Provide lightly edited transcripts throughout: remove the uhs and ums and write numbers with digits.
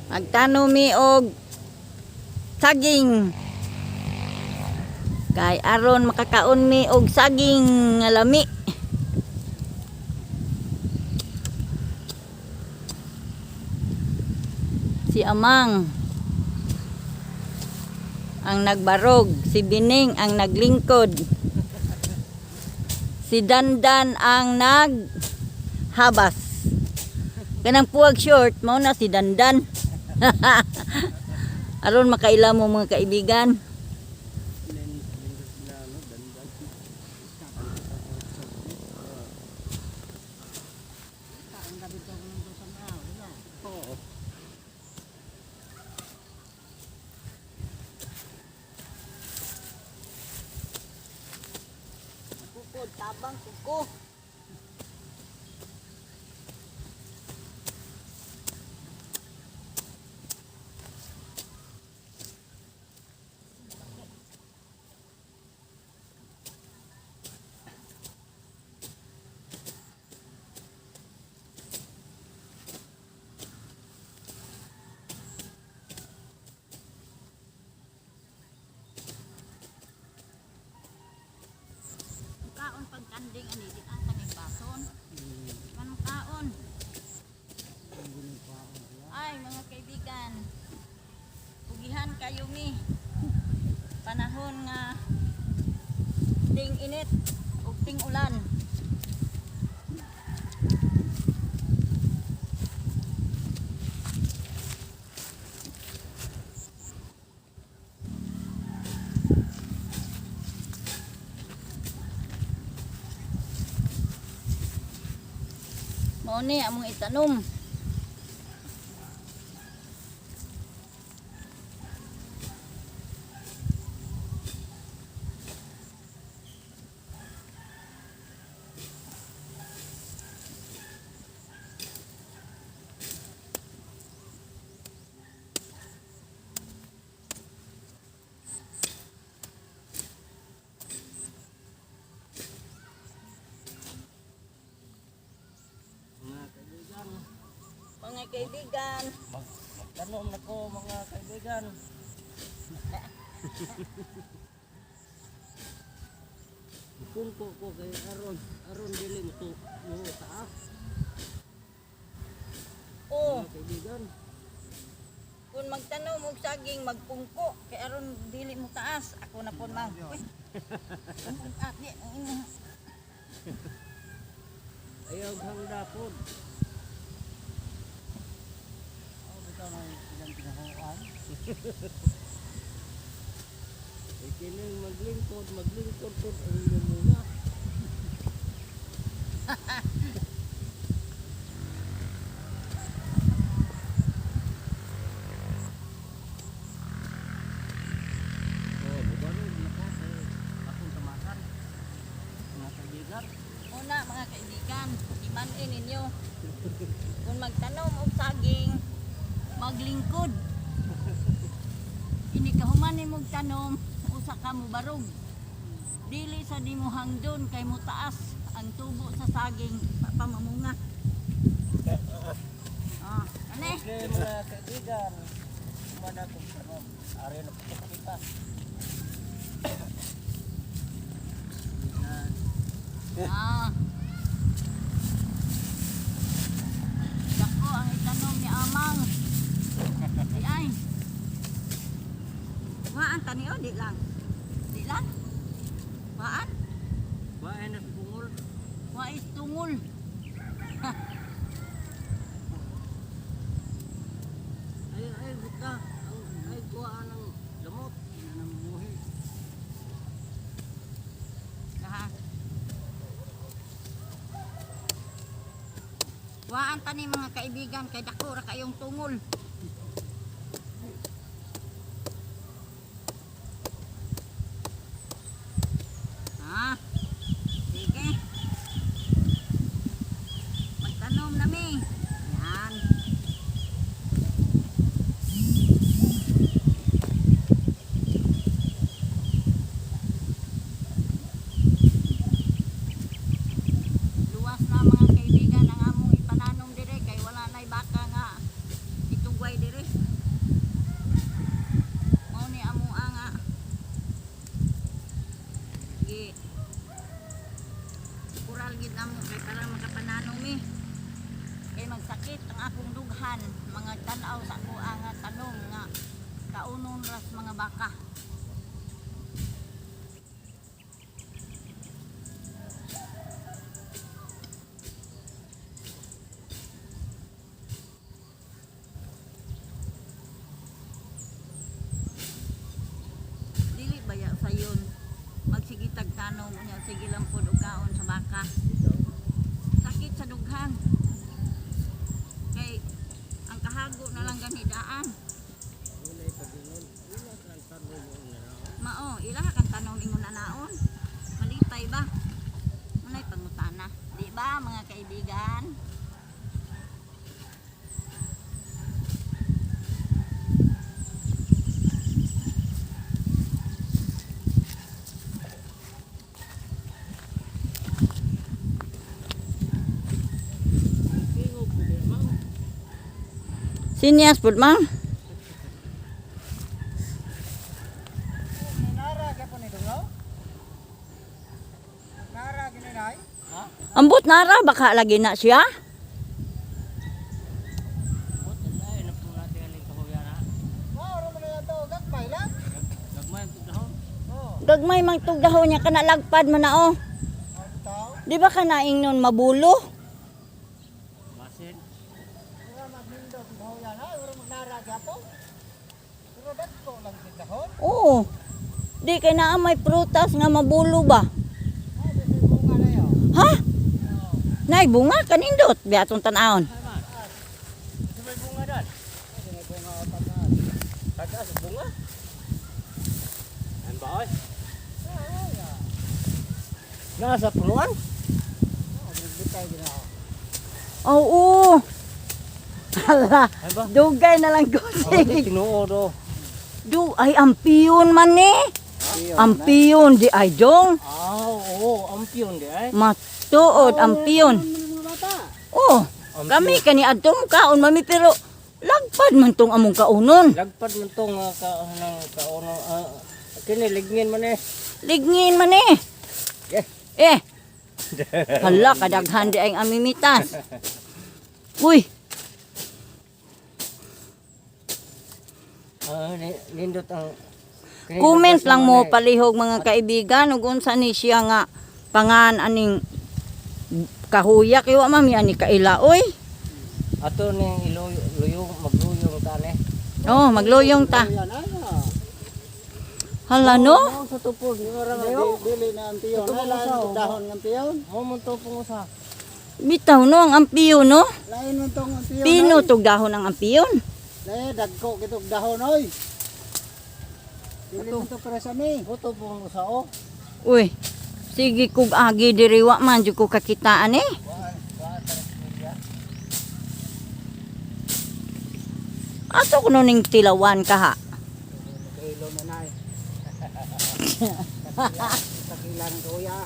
Magtanom mi og saging. Kay aron makakaon mi og saging nga lami. Si Amang ang nagbarog, si Bining ang naglingkod. Si Dandan ang naghabas. Kanang puwag short, mao na si Dandan. Aron makaila mo mga kaibigan. Kukod, tabang kuko. Kaon pagkanding ani di ang kaning bason. Manong kaon. Ay mga kaibigan. Pugihan kayo mi. Panahon nga ting init ug ting ulan. Mao ni among itanom. Mga kaibigan, Magtanom na ko mga kaibigan. Ipungko ko kay aron dili mo to mo taas. oh, Mga kaibigan. kung magtanom og saging magpungko kay aron dili mo taas. Ako na pud mang. Uy. Ati ang imo. Ayaw hangda pod. Ikining maglingkod pod ang inyong muna. Oh, bubanog na ko sa akong tamakan. Mga kaibigan. Una mga kaibigan, iman-in ninyo. Kung magtanom og saging, maglingkod. Ini kahuman ni mong tanom, usa ka mo barog. Dili sa di mo hangdon kay mo taas ang tubo sa saging pamamunga. Kani? Okay mga kaibigan. Kumana kong tanom. Ari na po kita. Ah. Dako ang itanom ni Amang. Di ay. Waan tani o di lang. Di lang. Waan? Bae na bungol. Wa is tungol. Ay buta. Ay kuha ng lamot. Ina na mamuhi. Kaha. Waan tani mga kaibigan kay dako ra kayong tungol. Sige. Magtanom nami. Yan. Luwas na mga kaibigan ang among ipananom dire kay wala nay baka nga itugway dire. magsakit ang akong dughan, mga tanaw sa ako ang tanong nga kaunon ras mga baka. Dili baya sayon magsigitag tanong unya sige lang pud og kaon sa baka. Sakit sa dughan. Kay ang kahago na lang ganidaan. Mao, ilaha kang tanong ingon anaon. Malitay ba? Manay pangutana. Di ba mga kaibigan? Sinias pud mang. Nara gyapon ni dunglaw. Nara gini nay. Ha? Ambot nara baka lagi na siya. Bot ay na po natin ali kahuya na. Wow, ro man to gagmay lang. Gagmay ang dahon. Oh. Gagmay mang tugdahon niya kana lagpad man na oh. Taw. Di ba kana ingnon mabulo? Masin. Ora magnindo kahuya na, ora magnara gyapon. Pero dagko lang si dahon. Oo. Di kay naa may prutas nga mabulo ba? Ah, dili bunga na yo. Ha? Nay bunga kanindot biatong tan-aon. May bunga dan. May bunga tagaan. Tagaan sa bunga. An ba oy? Nasa puluan? Bitay gina. Oo. Hala, Ay ba? dugay na lang Oh, gusig. tinuod do. Du ay ampiyon man ni. Ampiyon di ay dong. Ah, oo, ampiyon di ay. Matuod ampiyon. Mga bata. Oh, kami kani adtong kaon mami pero lagpad man tong among kaunon. Lagpad man tong kauno kini ligngin man eh. Ligngin man eh. Eh. Eh. Hala kadaghan di ay ang amimitas. Uy, Nindot ang comment lang mo palihog mga kaibigan ug unsa ni siya nga pangan aning kahuya kay wa mami ani kaila oy. ato ning iluyong magluyong tani. Oh, magluyong ta. Hala no? Sa tupos ni ora Dili na ang tiyon. Lain ang dahon ng tiyon. mo mo to usa. Bitaw no ang ampiyon no? Lain mo tong ang tiyon. Pino tog dahon ang ampiyon. Lain dagko kitog dahon oy. Dili mo to presa ni. Buto pong usa o. Uy. Sige kog agi diri wa man jud ko kakitaan eh. Ato kuno ning tilawan kaha. Kilo na nay. Takila ng kuya.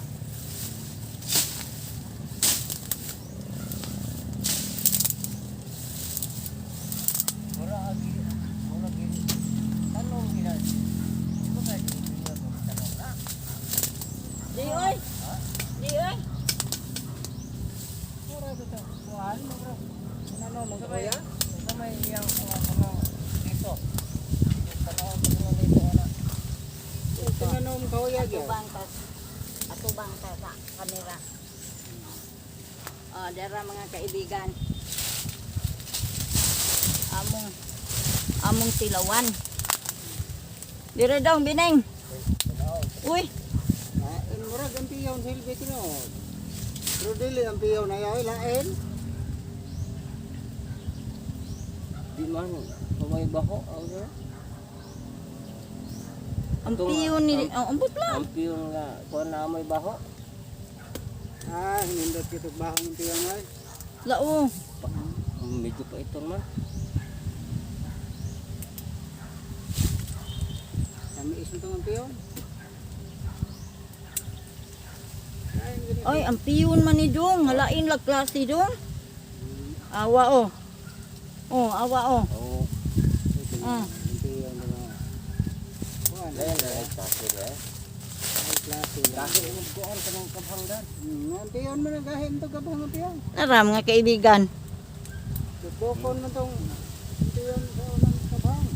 Ora agi tanong gina. Ito kay tanong na. Di oy. Di oy. Ora to kuan mo. Ano mo kuya? Sa may iyang mga dito. Tanong ko dito ana. Tinanom kuya Ato gyud. bangkas. Ato bangkas sa kamera. Ah, dara mga kaibigan. Among tilawan. Dire daw bineng. Uy, Murag ang tiyon silbi tinod. Pero dili ang tiyon na yoy lain. Di man may baho ano? ang piyon ni ambot lang. Ampiyon nga kuan na may baho. Ah, hinindot kitog bahon ng tiyon oy. Lao. Medyo pa ito man. Kami ismo tong ang tiyon. Lain gini. Ay, ang piyon man ni dong, halain lag klase dong. Awa oh. Oh, awa oh. Oo. Ah. Tiyon na. Kuan Lain na kasi eh. ay klase. Dahil ini kuan kanang kabhangdan. Ang tiyon man ang gahin to kapang ang tiyon. Tara mga kaibigan. Bukon man tong piyon sa unang kabang.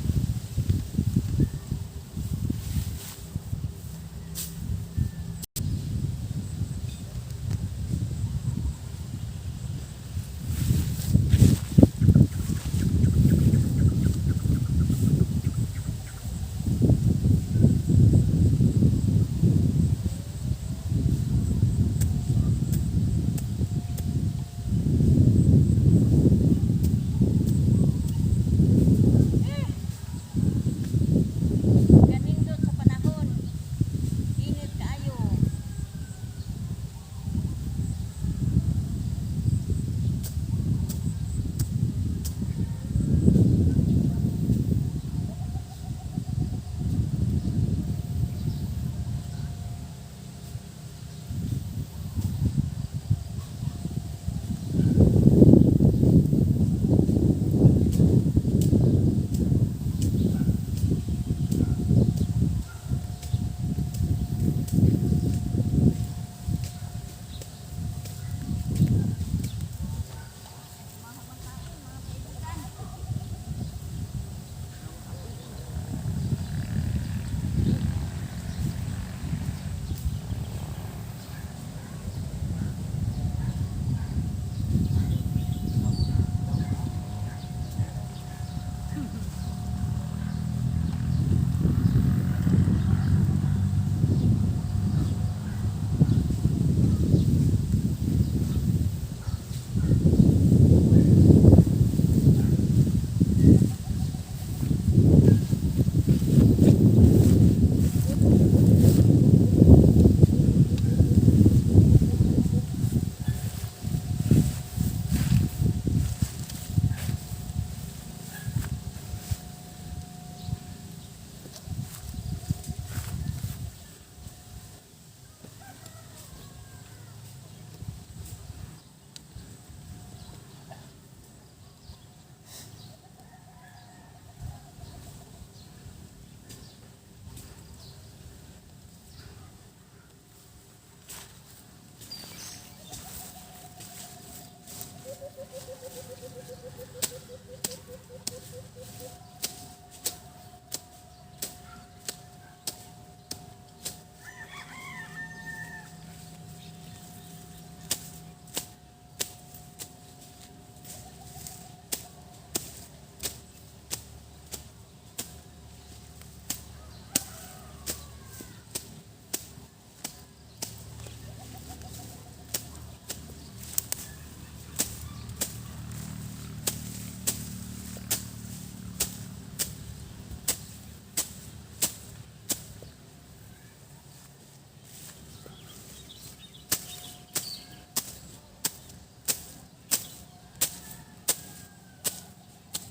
Ganindot sa panahon. Init kaayo.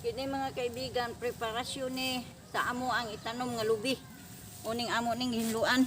Kini mga kaibigan, preparasyon ni sa amo ang itanom nga lubi. Uning amo ning hinluan.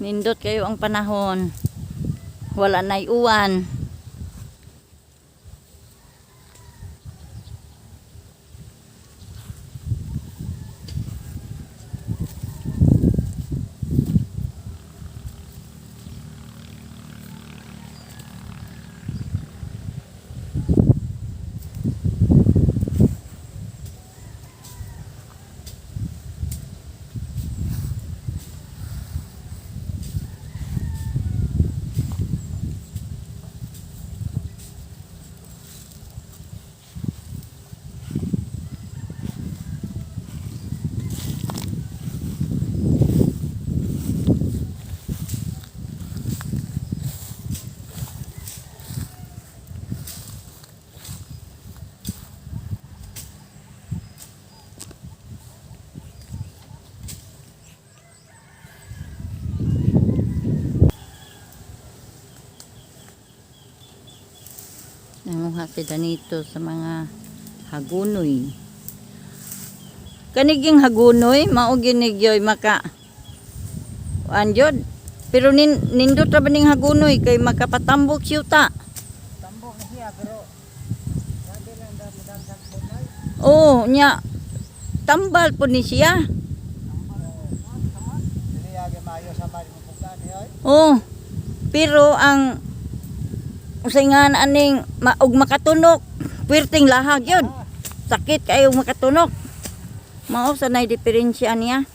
Nindot kayo ang panahon. Wala na'y uwan. Nanguha sila nito sa mga hagunoy. Kaniging hagunoy, mauginigyoy maka anjod. Pero nindot ra ba ning hagunoy kay makapatambok siyuta. Tambok na siya pero sabi lang dagdag bunay. Oh, nya tambal po ni siya. Dili agi maayo sa mali mo pugdan ay. Oh. Pero ang usayngan aning og makatunok, puwerteng lahag yun. Sakit kayo makatunok. Mao sa nay diferensya niya.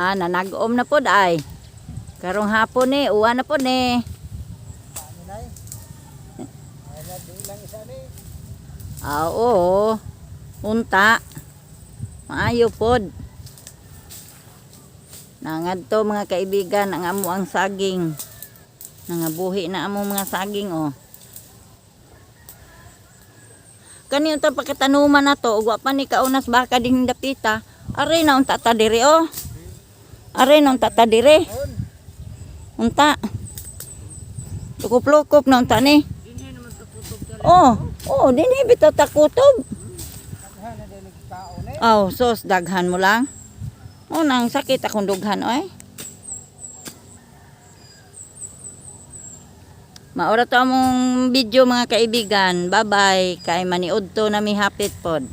Nanag-om na pod ay. Karong hapon ni, uwan na pod ni. Ani nay. Ay na di lang isa ni. Oo. Unta. Maayo pod. Nangadto mga kaibigan ang amo ang saging. Nangabuhi na amo mga saging oh. Kani unta pagkatanuman na to, ugwa pa ni kaunas baka din dapita. Are na unta ta diri oh. Are na unta ta diri. Unta. Lukop-lukop na unta ni. Dinhi naman tututok dali. Oh, dinhi bitaw ta kutob. Daghan na dili kaon eh. Oh, sos daghan mo lang. Oh, nang sakit akong dughan oy. Maura to among video mga kaibigan. Bye-bye. Kay maniudto na mi hapit pod.